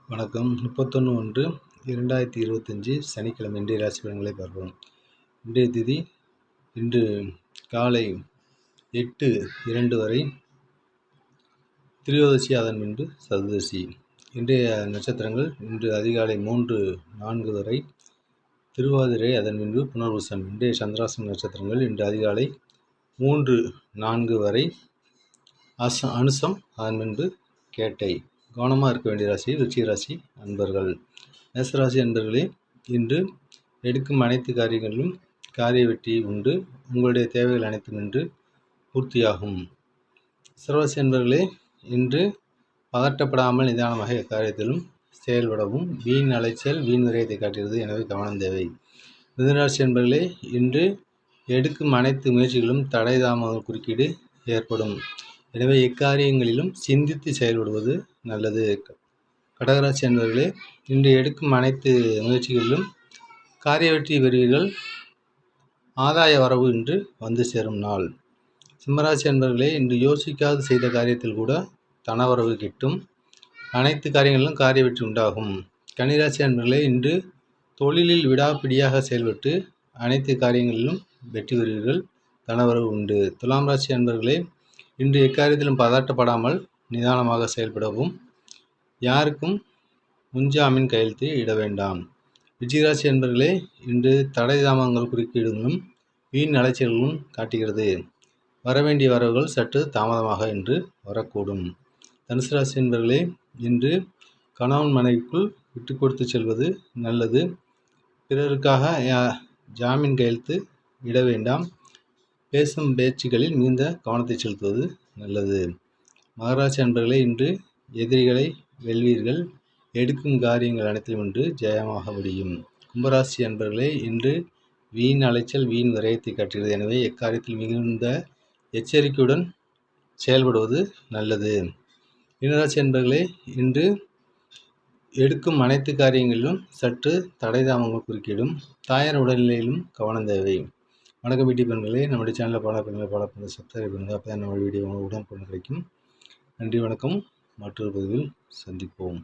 வணக்கம். 31/1/2025 சனிக்கிழமை இன்றைய ராசி பலன்களை பார்ப்போம். இன்றைய திதி இன்று காலை 8:02 வரை திரியோதசி, அதன் பின்பு சதுர்தசி. இன்றைய நட்சத்திரங்கள் இன்று அதிகாலை 3:04 வரை திருவாதிரை, அதன் பின்பு புனர்பூசம். இன்றைய சந்திராஷ்டம நட்சத்திரங்கள் இன்று அதிகாலை 3:04 வரை அனுசம், அதன் பின்பு கேட்டை. கவனமாக இருக்க வேண்டிய ராசி விருச்சிக ராசி அன்பர்கள். மேசராசி அன்பர்களே, இன்று எடுக்கும் அனைத்து காரியங்களிலும் காரிய வெற்றி உண்டு. உங்களுடைய தேவைகள் அனைத்தும் இன்று பூர்த்தியாகும். ரிஷபராசி அன்பர்களே, இன்று பதட்டப்படாமல் நிதானமாக எக்காரியத்திலும் செயல்படவும். வீண் அலைச்சல், வீண் விரயத்தை காட்டுகிறது, எனவே கவனம் தேவை. மிதுனராசி அன்பர்களே, இன்று எடுக்கும் அனைத்து முயற்சிகளும் தடை தாமதம் குறுக்கீடு ஏற்படும், எனவே எக்காரியங்களிலும் சிந்தித்து செயல்படுவது நல்லது. கடகராசி அன்பர்களே, இன்று எடுக்கும் அனைத்து முயற்சிகளிலும் காரிய வெற்றி பெறுவீர்கள். ஆதாய வரவு இன்று வந்து சேரும் நாள். சிம்மராசி அன்பர்களே, இன்று யோசிக்காது செய்த காரியத்தில் கூட தனவரவு கிட்டும். அனைத்து காரியங்களிலும் காரிய வெற்றி உண்டாகும். கன்னிராசி அன்பர்களே, இன்று தொழிலில் விடாப்பிடியாக செயல்பட்டு அனைத்து காரியங்களிலும் வெற்றி பெறுவீர்கள், தனவரவு உண்டு. துலாம் ராசி அன்பர்களே, இன்று எக்காரியத்திலும் பதட்டப்படாமல் நிதானமாக செயல்படவும். யாருக்கும் முன்ஜாமீன் கையெழுத்து இட வேண்டாம். விருச்சிகராசி அன்பர்களே, இன்று தடை தாமதங்கள் குறுக்கீடுகளும் வீண் அலைச்சல்களும் காட்டுகிறது. வரவேண்டிய வரவுகள் சற்று தாமதமாக இன்று வரக்கூடும். தனுசு ராசி அன்பர்களே, இன்று கணவன் மனைவிக்குள் விட்டு கொடுத்து செல்வது நல்லது. பிறருக்காக ஜாமீன் கையெழுத்து இட வேண்டாம். பேசும் பேச்சுகளில் மிகுந்த கவனத்தை செலுத்துவது நல்லது. மகராசி அன்பர்களே, இன்று எதிரிகளை வெல்வீர்கள். எடுக்கும் காரியங்கள் அனைத்திலும் இன்று ஜெயமாக முடியும். கும்பராசி அன்பர்களே, இன்று வீண் அலைச்சல், வீண் விரயத்தை காட்டுகிறது, எனவே எக்காரியத்தில் மிகுந்த எச்சரிக்கையுடன் செயல்படுவது நல்லது. மீனராசி அன்பர்களே, இன்று எடுக்கும் அனைத்து காரியங்களிலும் சற்று தடை தாமதங்கள் குறுக்கிடும். தாயார் உடல்நிலையிலும் கவனம் தேவை. வணக்கம் வீட்டு பெண்களே, நம்முடைய சேனலில் ஃபாலோ பண்ணுங்கள், சப்ஸ்கிரைப் பண்ணுங்கள், அப்போ தான் நம்ம வீடியோ உடனுக்குடன் கிடைக்கும். நன்றி, வணக்கம். மற்றொரு பதிவில் சந்திப்போம்.